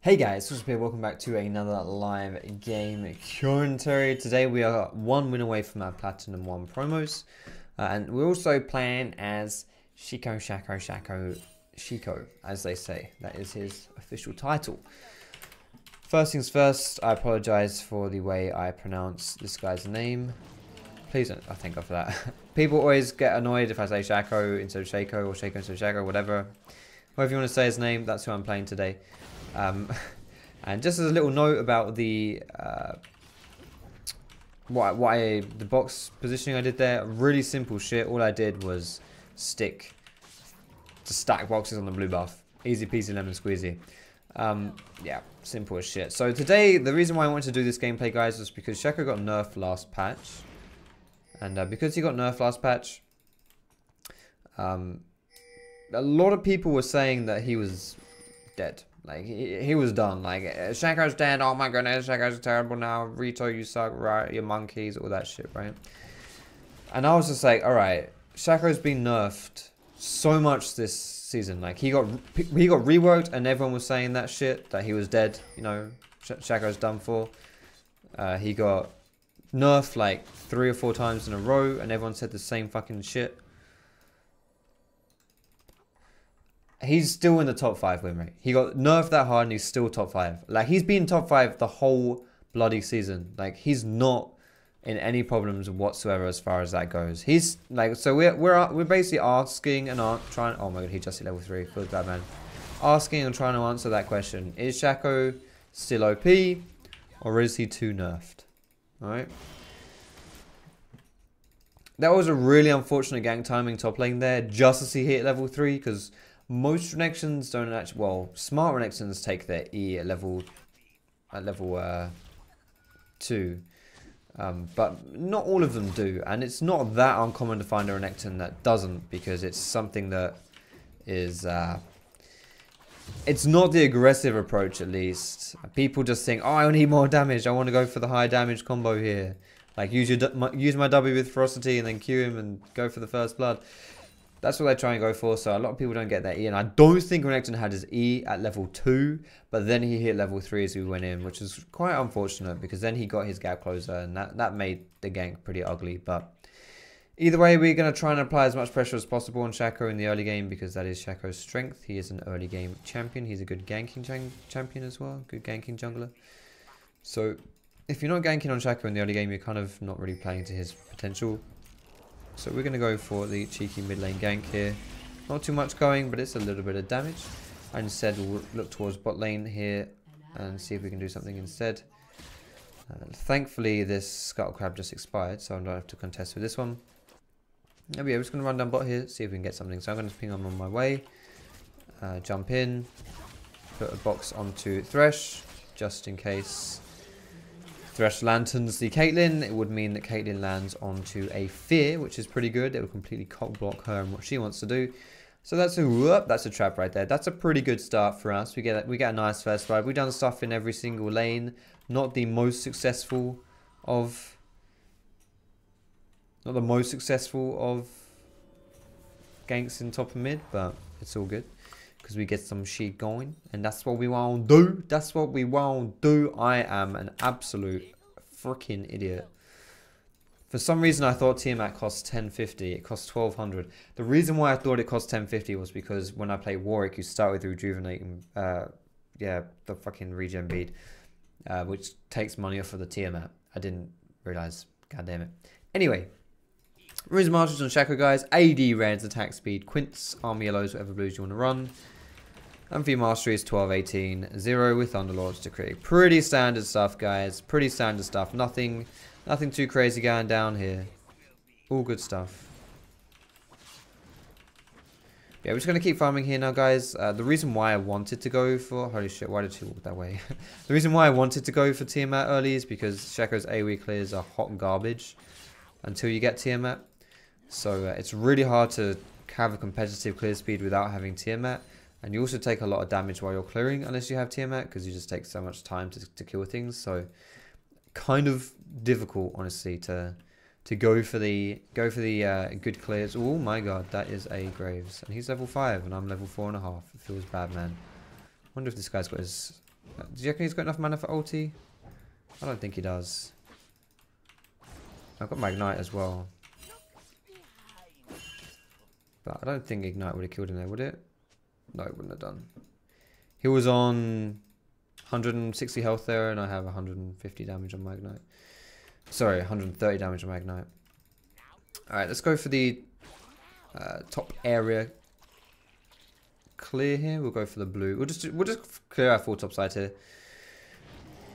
Hey guys, what's up here? Welcome back to another live game commentary. Today we are one win away from our Platinum 1 promos. And we're also playing as Shaco, as they say. That is his official title. First things first, I apologize for the way I pronounce this guy's name. Please don't, I thank God for that. People always get annoyed if I say Shaco instead of Shaco or Shaco instead of Shaco, whatever. However you want to say his name, that's who I'm playing today. And just as a little note about the the box positioning I did there, really simple shit. All I did was stack boxes on the blue buff. Easy peasy lemon squeezy. Yeah, simple as shit. So today, the reason why I wanted to do this gameplay, guys, was because Shaco got nerfed last patch. And because he got nerfed last patch, a lot of people were saying that he was dead. Like, he was done. Like, Shaco's dead. Oh my goodness, Shaco's terrible now. Rito, you suck, right? You monkeys, all that shit, right? And I was just like, alright, Shaco's been nerfed so much this season. Like, he got reworked and everyone was saying that shit, that he was dead. You know, Shaco's done for. He got nerfed like 3 or 4 times in a row and everyone said the same fucking shit. He's still in the top 5 win rate. He got nerfed that hard and he's still top 5. Like, he's been top 5 the whole bloody season. Like, he's not in any problems whatsoever as far as that goes. He's like, so we're basically asking and trying. Oh my god, he just hit level 3. Feels bad, man. Asking and trying to answer that question: is Shaco still OP, or is he too nerfed? All right. That was a really unfortunate gank timing top lane there, just as he hit level 3, because most Renekton's don't actually, well, smart Renekton's take their E at level 2. But not all of them do, and it's not that uncommon to find a Renekton that doesn't, because it's something that is, it's not the aggressive approach, at least. People just think, oh, I need more damage, I want to go for the high damage combo here. Like, use my W with Ferocity and then Q him and go for the first blood. That's what they try and go for, so a lot of people don't get that E. And I don't think Renekton had his E at level 2, but then he hit level 3 as we went in, which is quite unfortunate, because then he got his gap closer, and that made the gank pretty ugly. But either way, we're going to try and apply as much pressure as possible on Shaco in the early game, because that is Shaco's strength. He is an early game champion. He's a good ganking champion as well, good ganking jungler. So if you're not ganking on Shaco in the early game, you're kind of not really playing to his potential. So we're going to go for the cheeky mid lane gank here. Not too much going, but it's a little bit of damage. I instead will look towards bot lane here and see if we can do something instead. Thankfully, this Scuttle Crab just expired, so I don't have to contest with this one. Yeah, we're just going to run down bot here, see if we can get something. So I'm going to ping him on my way. Jump in. Put a box onto Thresh, just in case Thresh lanterns the Caitlyn. It would mean that Caitlyn lands onto a Fear, which is pretty good. It will completely cock block her and what she wants to do. So that's a trap right there. That's a pretty good start for us. We get a nice first fight. We've done stuff in every single lane. Not the most successful of ganks in top and mid, but it's all good, because we get some shit going, and that's what we want to do. That's what we want to do. I am an absolute freaking idiot. For some reason, I thought Tiamat cost 1050. It cost 1200. The reason why I thought it cost 1050 was because when I play Warwick, you start with Rejuvenating, yeah, the fucking regen bead, which takes money off of the Tiamat. I didn't realize. God damn it. Anyway. Runes Marshals on Shaco, guys. AD reds, attack speed, Quints, army yellows, whatever blues you want to run. And for your Masteries, 12, 18, 0 with Thunderlords to create. Pretty standard stuff, guys. Pretty standard stuff. Nothing too crazy going down here. All good stuff. Yeah, we're just going to keep farming here now, guys. The reason why I wanted to go for... Holy shit, why did she walk that way? The reason why I wanted to go for Tiamat early is because Shaco's AoE clears are hot garbage until you get Tiamat. So it's really hard to have a competitive clear speed without having Tiamat. And you also take a lot of damage while you're clearing unless you have Tiamat, because you just take so much time to kill things. So kind of difficult, honestly, to go for the good clears. Oh my god, that is a Graves. And he's level 5 and I'm level 4.5. It feels bad, man. Wonder if this guy's got his Do you reckon he's got enough mana for ulti? I don't think he does. I've got my ignite as well. But I don't think ignite would have killed him there, would it? No, it wouldn't have done. He was on 160 health there, and I have 150 damage on my ignite. Sorry, 130 damage on my ignite. Alright, let's go for the top area clear here. We'll go for the blue. We'll just clear our full top side here.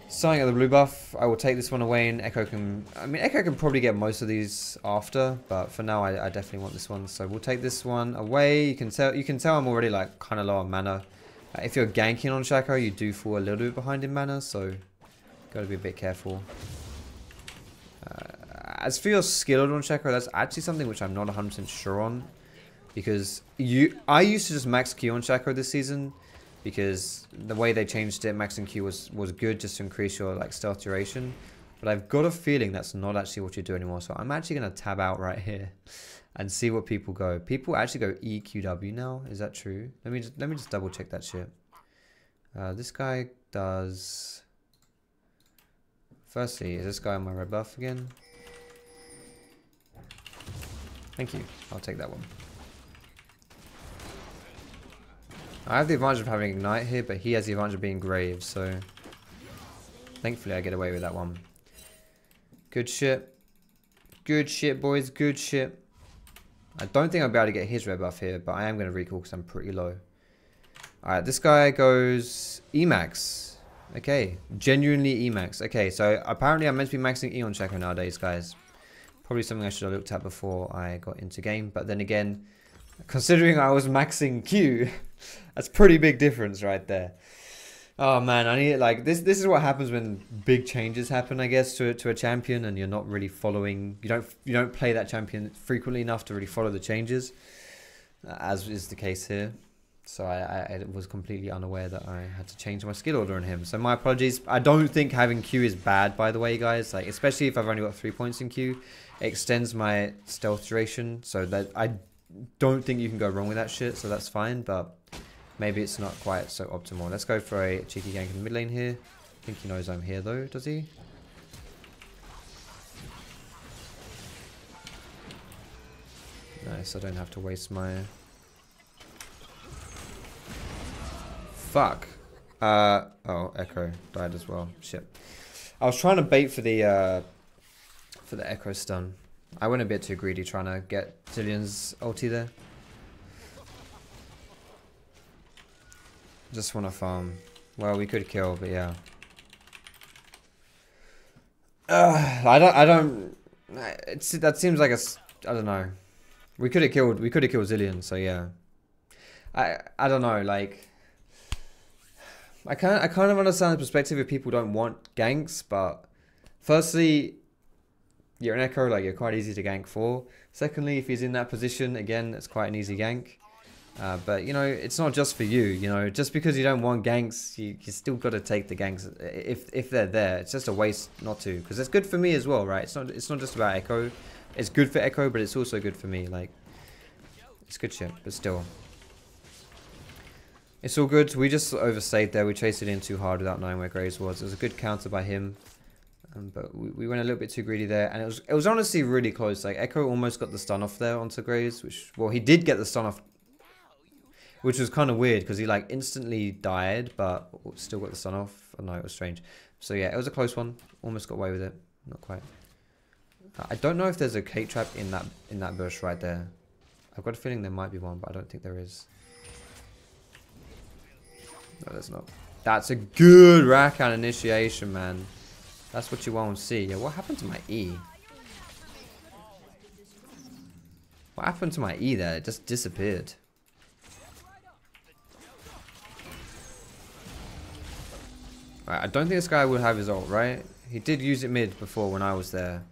Starting at the blue buff, I will take this one away, and Echo can... I mean, Echo can probably get most of these after, but for now, I definitely want this one. So we'll take this one away. You can tell I'm already like kind of low on mana. If you're ganking on Shaco, you do fall a little bit behind in mana, so got to be a bit careful. As for your skill on Shaco, that's actually something which I'm not 100% sure on, because I used to just max Q on Shaco this season, because the way they changed it, maxing Q was good just to increase your like stealth duration. But I've got a feeling that's not actually what you do anymore. So I'm actually going to tab out right here and see what people go. People actually go EQW now. Is that true? Let me just double check that shit. This guy does... Firstly, is this guy on my red buff again? Thank you. I'll take that one. I have the advantage of having ignite here, but he has the advantage of being grave, so thankfully I get away with that one. Good shit. Good shit, boys. Good shit. I don't think I'll be able to get his red buff here, but I am going to recall because I'm pretty low. Alright, this guy goes Emax. Okay, genuinely Emax. Okay, so apparently I'm meant to be maxing E on Shaco nowadays, guys. Probably something I should have looked at before I got into game, but then again, considering I was maxing Q, that's pretty big difference right there. Oh man, I need like this is what happens when big changes happen, I guess, to a champion, and you're not really following, you don't play that champion frequently enough to really follow the changes, as is the case here. So I was completely unaware that I had to change my skill order on him. So my apologies. I don't think having Q is bad, by the way, guys. Like, especially if I've only got 3 points in Q, it extends my stealth duration, so that I don't think you can go wrong with that shit. So that's fine, but maybe it's not quite so optimal. Let's go for a cheeky gank in the mid lane here. I think he knows I'm here though, does he? Nice, I don't have to waste my... Fuck. Oh, Echo died as well. Shit. I was trying to bait for the Echo stun. I went a bit too greedy trying to get Zillion's ulti there. Just want to farm. Well, we could kill, but yeah. I don't. That seems like a. I don't know. We could have killed Zillion, so yeah. I don't know. Like, I kind of understand the perspective if people don't want ganks, but firstly, you're an Echo, like you're quite easy to gank for. Secondly, if he's in that position, again, it's quite an easy gank. But, you know, it's not just for you, you know, just because you don't want ganks, you still got to take the ganks if they're there. It's just a waste not to, because it's good for me as well, right? It's not just about Echo. It's good for Echo, but it's also good for me. Like, it's good shit, but still. It's all good. We just overstayed there. We chased it in too hard without knowing where Graves was. It was a good counter by him. But we went a little bit too greedy there, and it was honestly really close. Like, Echo almost got the stun off there onto Graves, which, well, he did get the stun off, which was kind of weird because he like instantly died, but still got the stun off. Oh, no, it was strange. So yeah, it was a close one. Almost got away with it, not quite. I don't know if there's a cake trap in that bush right there. I've got a feeling there might be one, but I don't think there is. No, there's not. That's a good Rakan initiation, man. That's what you want to see. Yeah, what happened to my E? What happened to my E there? It just disappeared. Right, I don't think this guy will have his ult, right? He did use it mid before when I was there.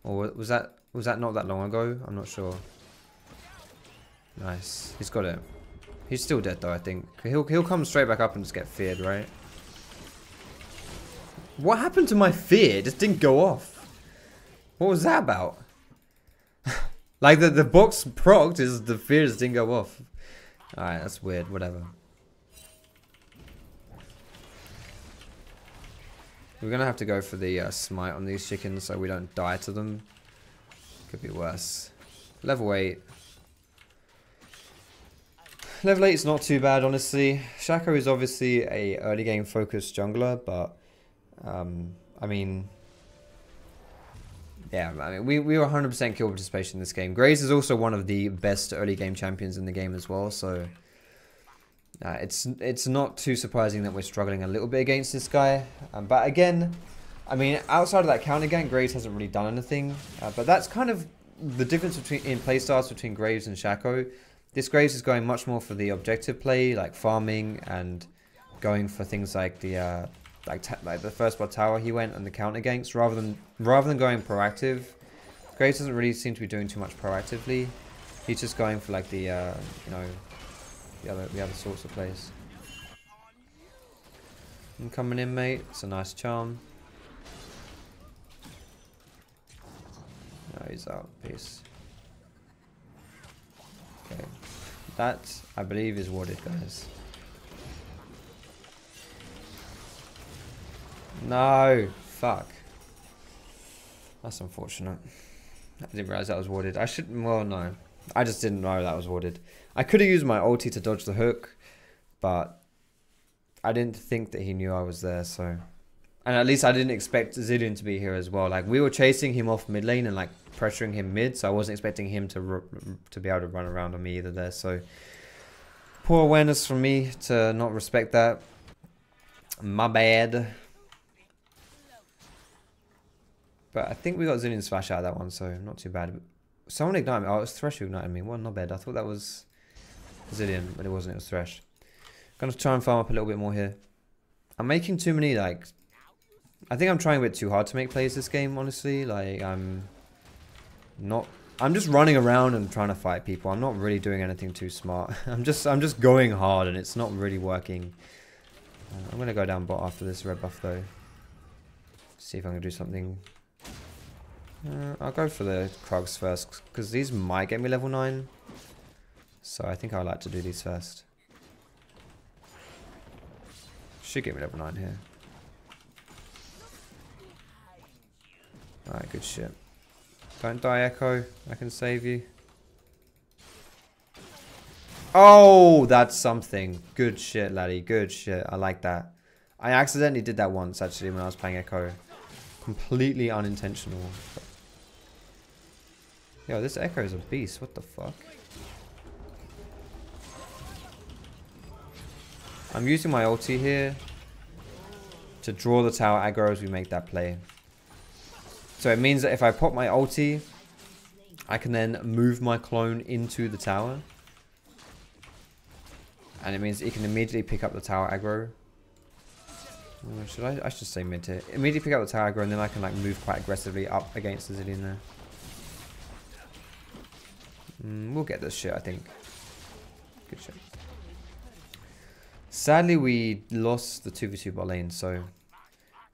Or was that not that long ago? I'm not sure. Nice. He's got it. He's still dead though, I think. He'll come straight back up and just get feared, right? What happened to my fear? It just didn't go off. What was that about? Like the box procced, is the fear just didn't go off. Alright, that's weird, whatever. We're going to have to go for the smite on these chickens so we don't die to them. Could be worse. Level 8. Level 8 is not too bad, honestly. Shaco is obviously a early game focused jungler, but I mean, yeah, I mean, we were 100% kill participation in this game. Graves is also one of the best early game champions in the game as well, so it's not too surprising that we're struggling a little bit against this guy. But again, I mean, outside of that counter gank, Graves hasn't really done anything. But that's kind of the difference in playstyles between Graves and Shaco. This Graves is going much more for the objective play, like farming and going for things like the like the first blood tower he went and the counter ganks rather than going proactive. Graves doesn't really seem to be doing too much proactively. He's just going for like the you know, the other sorts of plays. I'm coming in, mate. It's a nice charm. No, he's out. Peace. Okay. That, I believe, is warded, guys. No! Fuck. That's unfortunate. I didn't realize that was warded. I should... Well, no. I just didn't know that was warded. I could have used my ulti to dodge the hook, but I didn't think that he knew I was there, so... And at least I didn't expect Zilean to be here as well. Like, we were chasing him off mid lane and, like, pressuring him mid, so I wasn't expecting him to be able to run around on me either there, so... Poor awareness from me to not respect that. My bad. But I think we got Zilean's flash out of that one, so not too bad. Someone ignited me. Oh, it was Thresh who ignited me. Well, not bad. I thought that was Zilean, but it wasn't. It was Thresh. Gonna try and farm up a little bit more here. I'm making too many, like... I think I'm trying a bit too hard to make plays this game, honestly. Like, I'm just running around and trying to fight people. I'm not really doing anything too smart. I'm just going hard and it's not really working. I'm gonna go down bot after this red buff though. See if I can do something. I'll go for the Krugs first because these might get me level 9. So I think I'd like to do these first. Should get me level 9 here. Alright, good shit. Don't die, Echo. I can save you. Oh, that's something. Good shit, laddie. Good shit. I like that. I accidentally did that once, actually, when I was playing Echo. Completely unintentional. Yo, this Echo is a beast. What the fuck? I'm using my ulti here to draw the tower aggro as we make that play. So it means that if I pop my ulti, I can then move my clone into the tower. And it means it can immediately pick up the tower aggro. I should say mid tier. Immediately pick up the tower aggro and then I can like move quite aggressively up against the Zilean there. We'll get this shit, I think. Good shit. Sadly, we lost the 2v2 bot lane, so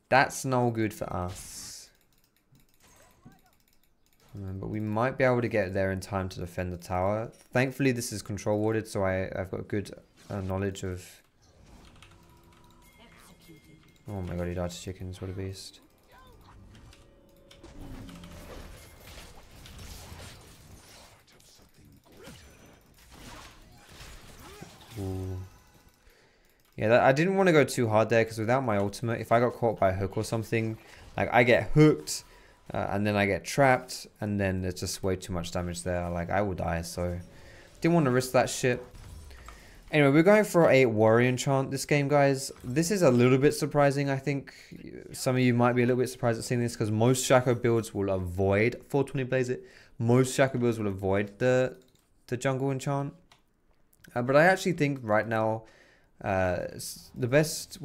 that's no good for us. But we might be able to get there in time to defend the tower. Thankfully, this is control warded, so I've got good knowledge of... Oh my god, he died to chickens. What a beast. Ooh. Yeah, I didn't want to go too hard there because without my ultimate, if I got caught by a hook or something, like I get hooked and then I get trapped and then there's just way too much damage there. Like I will die, so didn't want to risk that shit. Anyway, we're going for a warrior enchant this game, guys. This is a little bit surprising, I think. Some of you might be a little bit surprised at seeing this because most Shaco builds will avoid 420 Blaze It. Most Shaco builds will avoid the jungle enchant. But I actually think right now, one of the best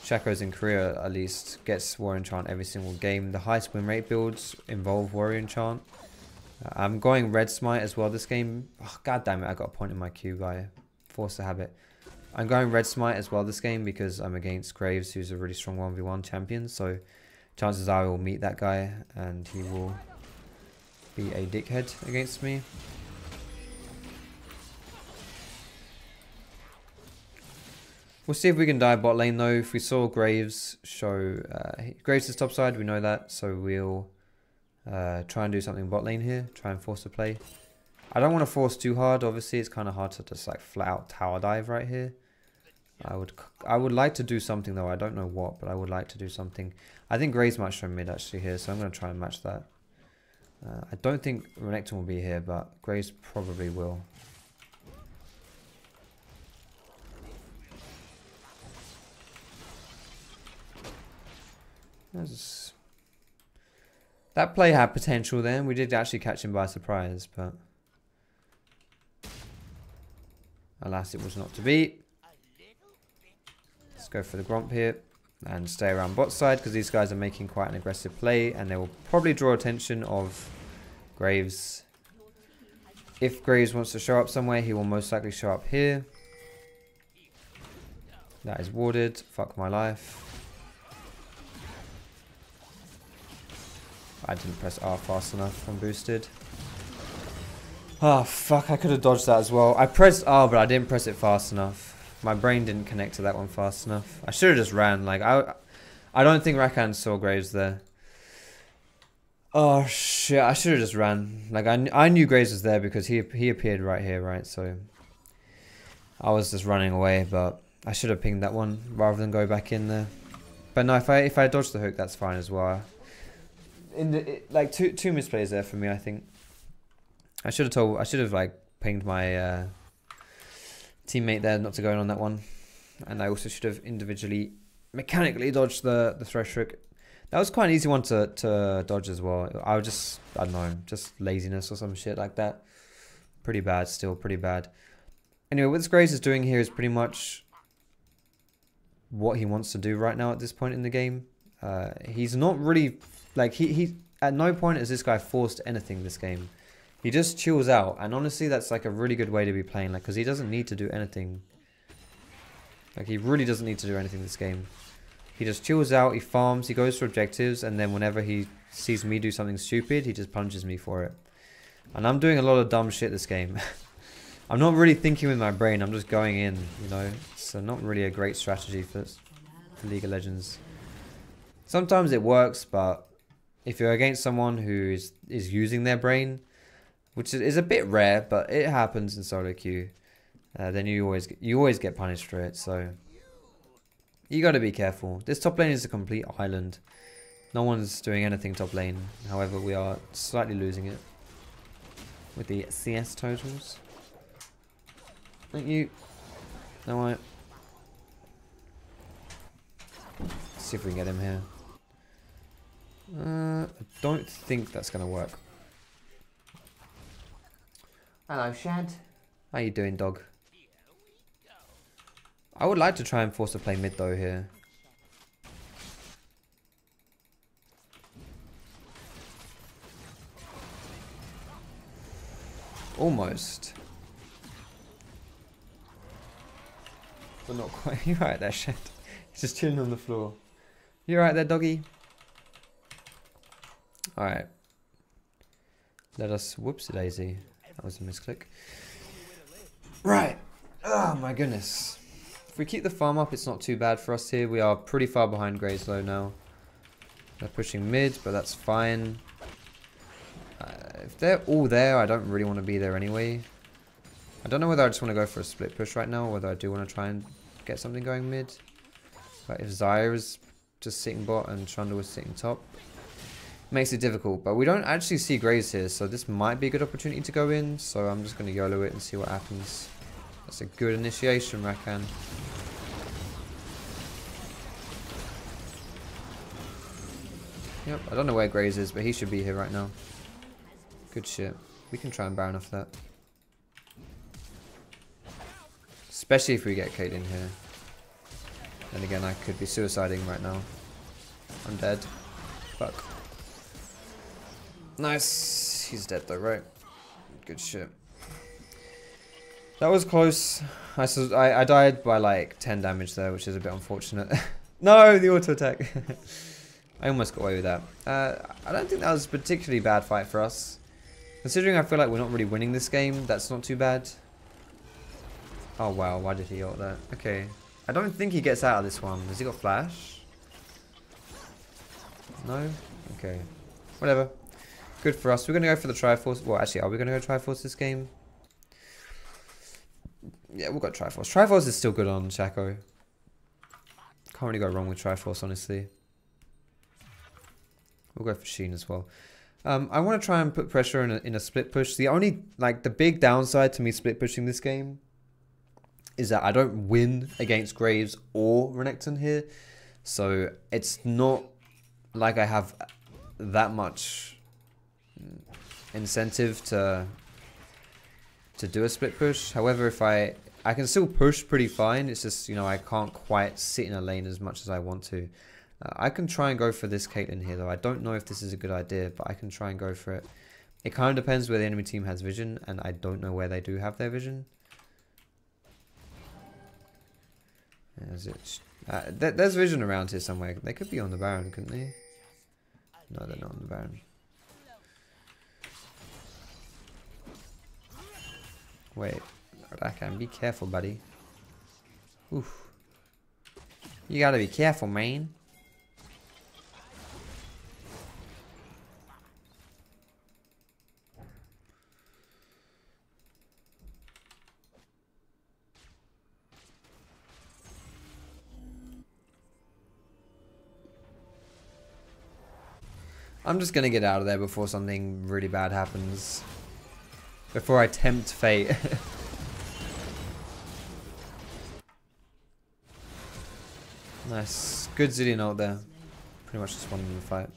Shacos in Korea at least gets warrior enchant every single game. The highest win rate builds involve warrior enchant. I'm going red smite as well this game. Oh, god damn it, I got a point in my queue by force of habit. I'm going red smite as well this game because I'm against Graves, who's a really strong 1v1 champion. So chances are I will meet that guy and he will be a dickhead against me. We'll see if we can dive bot lane though. If we saw Graves show... Graves is top side, we know that. So we'll try and do something bot lane here. Try and force a play. I don't want to force too hard. Obviously, it's kind of hard to just like flat out tower dive right here. I would like to do something though. I don't know what, but I would like to do something. I think Graves might show mid actually here. So I'm going to try and match that. I don't think Renekton will be here, but Graves probably will. That play had potential then. We did actually catch him by surprise, but alas, it was not to be. Let's go for the Gromp here and stay around bot side because these guys are making quite an aggressive play and they will probably draw attention of Graves. If Graves wants to show up somewhere, he will most likely show up here. That is warded. Fuck my life. I didn't press R fast enough when boosted. Oh fuck, I could have dodged that as well. I pressed R but I didn't press it fast enough. My brain didn't connect to that one fast enough. I should have just ran. Like I don't think Rakan saw Graves there. Oh shit, I should have just ran. Like I knew Graves was there because he appeared right here, right? So I was just running away, but I should have pinged that one rather than go back in there. But no, if I dodged the hook, that's fine as well. Like two misplays there for me, I think. I should have like pinged my teammate there not to go in on that one, and I also should have individually mechanically dodged the thresh hook. That was quite an easy one to dodge as well. I don't know, just laziness or some shit like that. Pretty bad, still pretty bad. Anyway, what this Graves is doing here is pretty much what he wants to do right now at this point in the game. He's not really like he at no point has this guy forced anything this game. He just chills out, and honestly that's like a really good way to be playing, like, because he doesn't need to do anything. Like, he really doesn't need to do anything this game. He just chills out, he farms, he goes for objectives, and then whenever he sees me do something stupid, he just punches me for it. And I'm doing a lot of dumb shit this game. I'm not really thinking with my brain, I'm just going in, you know. So not really a great strategy for League of Legends. Sometimes it works, but if you're against someone who is using their brain, which is a bit rare, but it happens in solo queue, then you always get punished for it. So you got to be careful. This top lane is a complete island. No one's doing anything top lane. However, we are slightly losing it with the CS totals. Thank you. No, let's see if we can get him here. I don't think that's gonna work. Hello, Shad. How you doing, dog? I would like to try and force a play mid though here. Almost. But not quite. You're right there, Shad. He's just chilling on the floor. You right there, doggy? Alright. Let us... Whoopsie daisy. That was a misclick. Right. Oh my goodness. If we keep the farm up, it's not too bad for us here. We are pretty far behind Graves though now. They're pushing mid, but that's fine. If they're all there, I don't really want to be there anyway. I don't know whether I just want to go for a split push right now, or whether I do want to try and get something going mid. But if Zyre is just sitting bot and Trundle is sitting top, makes it difficult. But we don't actually see Graves here, so this might be a good opportunity to go in. So I'm just going to YOLO it and see what happens. That's a good initiation, Rakan. Yep, I don't know where Graves is, but he should be here right now. Good shit. We can try and Baron off that. Especially if we get Caitlyn here. And again, I could be suiciding right now. I'm dead. Fuck. Nice. He's dead though, right? Good shit. That was close. I died by like 10 damage there, which is a bit unfortunate. No, the auto attack. I almost got away with that. I don't think that was a particularly bad fight for us. Considering I feel like we're not really winning this game, that's not too bad. Oh wow, why did he ult that? Okay. I don't think he gets out of this one. Has he got flash? No? Okay. Whatever. Good for us. We're going to go for the Triforce. Well, actually, are we going to go Triforce this game? Yeah, we'll go Triforce. Triforce is still good on Shaco. Can't really go wrong with Triforce, honestly. We'll go for Sheen as well. I want to try and put pressure in a split push. The only, like, the big downside to me split pushing this game is that I don't win against Graves or Renekton here. So it's not like I have that much incentive to do a split push. However, if I can still push pretty fine. It's just, you know, I can't quite sit in a lane as much as I want to. I can try and go for this Caitlyn here, though. I don't know if this is a good idea, but I can try and go for it. It kind of depends where the enemy team has vision, and I don't know where they do have their vision. There's vision around here somewhere. They could be on the Baron, couldn't they? No, they're not on the Baron. Wait, Rakan, be careful, buddy. Oof. You gotta be careful, man. I'm just gonna get out of there before something really bad happens. Before I tempt fate. Nice. Good Zilean ult there. Pretty much just won the fight.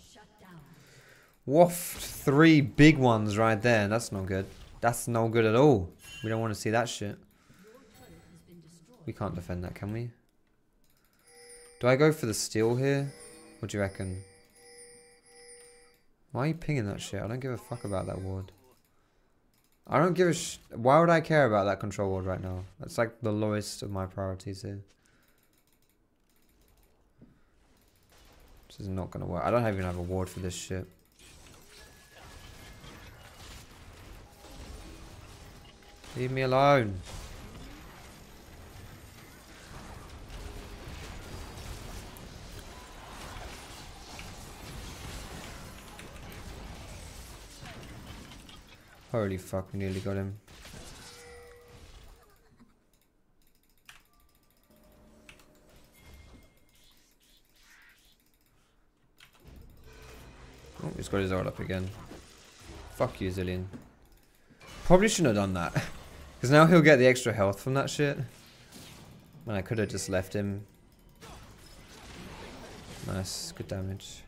Waft 3 big ones right there. That's not good. That's no good at all. We don't want to see that shit. We can't defend that, can we? Do I go for the steal here? What do you reckon? Why are you pinging that shit? I don't give a fuck about that ward. I don't give a why would I care about that control ward right now? That's like the lowest of my priorities here. This is not gonna work. I don't even have a ward for this shit. Leave me alone. Holy fuck, we nearly got him. Oh, he's got his ult up again. Fuck you, Zilean. Probably shouldn't have done that. Because now he'll get the extra health from that shit. Man, I could have just left him. Nice, good damage.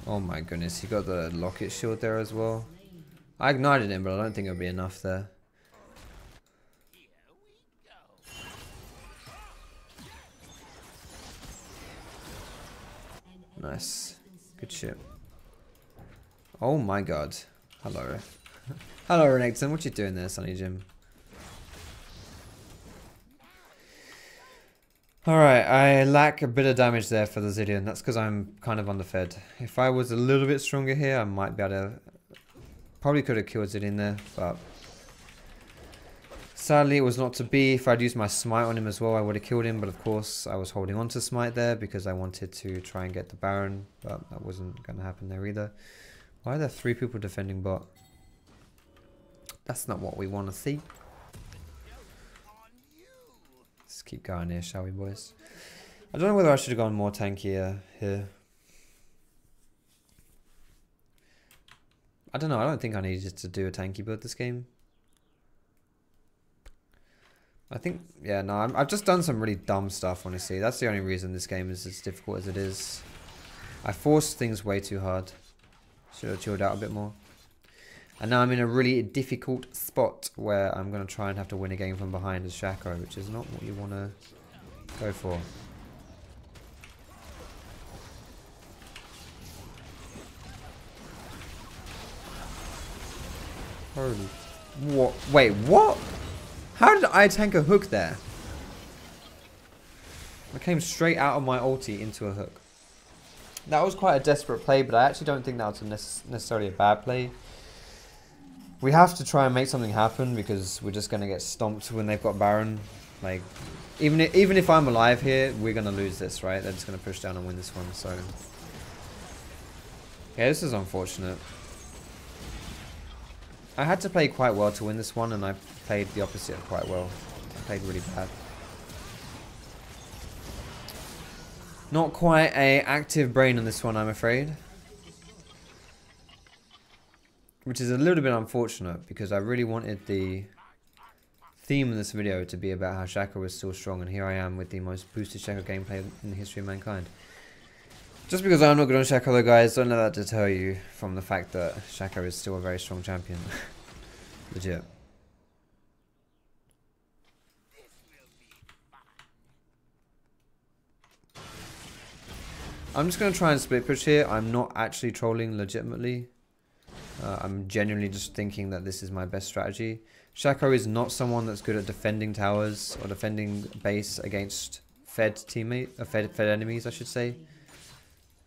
Oh my goodness, he got the locket shield there as well. I ignited him, but I don't think it'll be enough there. Nice. Good shit. Oh my god. Hello. Hello, Renekton. What you doing there, Sonny Jim? Alright, I lack a bit of damage there for the Zilean. That's because I'm kind of underfed. If I was a little bit stronger here, I might be able to... Probably could have killed Zilean there, but... Sadly, it was not to be. If I'd used my smite on him as well, I would have killed him. But of course, I was holding on to smite there because I wanted to try and get the Baron. But that wasn't going to happen there either. Why are there 3 people defending bot? That's not what we want to see. Let's keep going here, shall we, boys? I don't know whether I should have gone more tankier here. I don't know. I don't think I needed to do a tanky build this game. I think, yeah, no, I've just done some really dumb stuff, honestly. That's the only reason this game is as difficult as it is. I forced things way too hard. Should have chilled out a bit more. And now I'm in a really difficult spot where I'm going to try and have to win a game from behind as Shaco, which is not what you want to go for. Holy... What? Wait, what? How did I tank a hook there? I came straight out of my ulti into a hook. That was quite a desperate play, but I actually don't think that was necessarily a bad play. We have to try and make something happen because we're just going to get stomped when they've got Baron. Like, even if I'm alive here, we're going to lose this, right? They're just going to push down and win this one, so... Yeah, this is unfortunate. I had to play quite well to win this one, and I played the opposite of quite well. I played really bad. Not quite a active brain on this one, I'm afraid. Which is a little bit unfortunate, because I really wanted the theme of this video to be about how Shaco was still strong, and here I am with the most boosted Shaco gameplay in the history of mankind. Just because I'm not good on Shaco though, guys, don't let that deter you from the fact that Shaco is still a very strong champion. Legit. I'm just going to try and split push here. I'm not actually trolling legitimately. I'm genuinely just thinking that this is my best strategy. Shaco is not someone that's good at defending towers or defending base against fed enemies, I should say.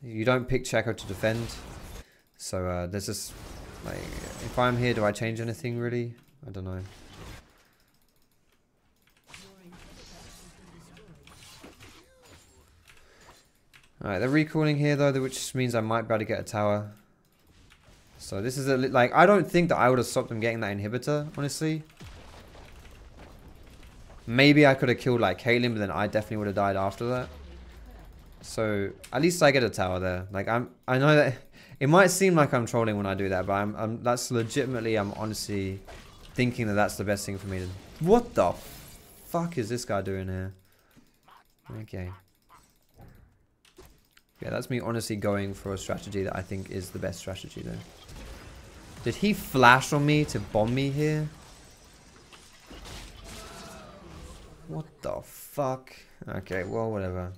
You don't pick Shaco to defend. So there's this, like, if I'm here, do I change anything really? I don't know. Alright, they're recalling here though, which means I might be able to get a tower. So this is like, I don't think that I would have stopped them getting that inhibitor, honestly. Maybe I could have killed like Caitlyn, but then I definitely would have died after that. So at least I get a tower there. Like I know that it might seem like I'm trolling when I do that, but that's legitimately, I'm honestly thinking that that's the best thing for me to. What the fuck is this guy doing here? Okay. Yeah, that's me honestly going for a strategy that I think is the best strategy though. Did he flash on me to bomb me here? What the fuck? Okay, well, whatever.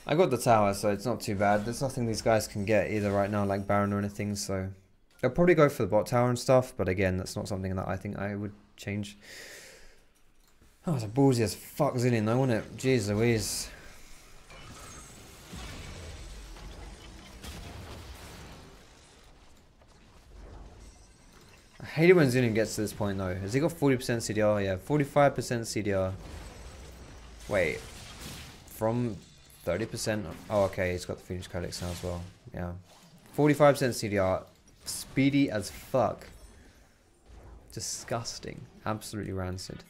I got the tower, so it's not too bad. There's nothing these guys can get either right now, like Baron or anything, so... They'll probably go for the bot tower and stuff, but again, that's not something that I think I would change. Oh, it's a ballsy as fuck zillion though, wasn't it? Jeez Louise. I hate it when Zillion gets to this point though. Has he got 40% CDR? Yeah, 45% CDR. Wait. From 30%? Oh, okay, he's got the Phoenix Codex now as well. Yeah. 45% CDR. Speedy as fuck. Disgusting. Absolutely rancid.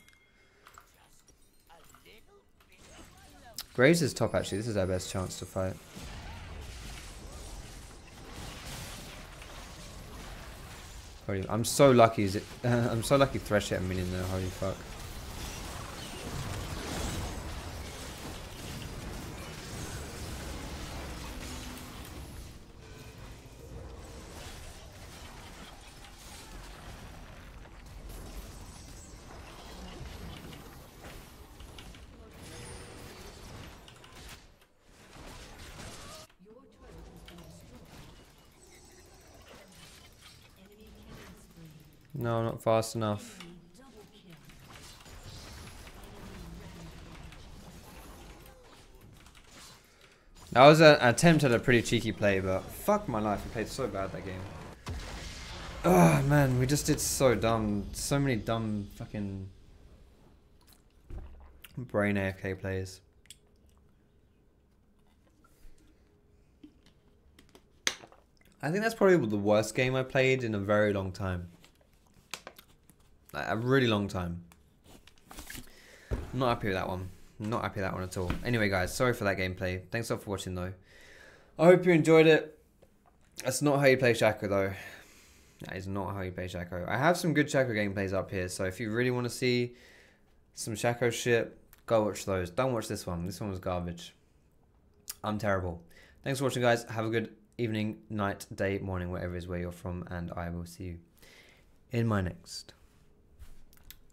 Graves is top actually. This is our best chance to fight. I'm so lucky. I'm so lucky Thresh hit a minion there. Holy fuck. No, not fast enough. That was an attempt at a pretty cheeky play, but fuck my life, we played so bad that game. Oh man, we just did so dumb. So many dumb fucking brain AFK plays. I think that's probably the worst game I played in a very long time. Like, a really long time. Not happy with that one. Not happy with that one at all. Anyway, guys, sorry for that gameplay. Thanks a lot for watching, though. I hope you enjoyed it. That's not how you play Shaco, though. That is not how you play Shaco. I have some good Shaco gameplays up here, so if you really want to see some Shaco shit, go watch those. Don't watch this one. This one was garbage. I'm terrible. Thanks for watching, guys. Have a good evening, night, day, morning, whatever is where you're from, and I will see you in my next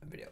video.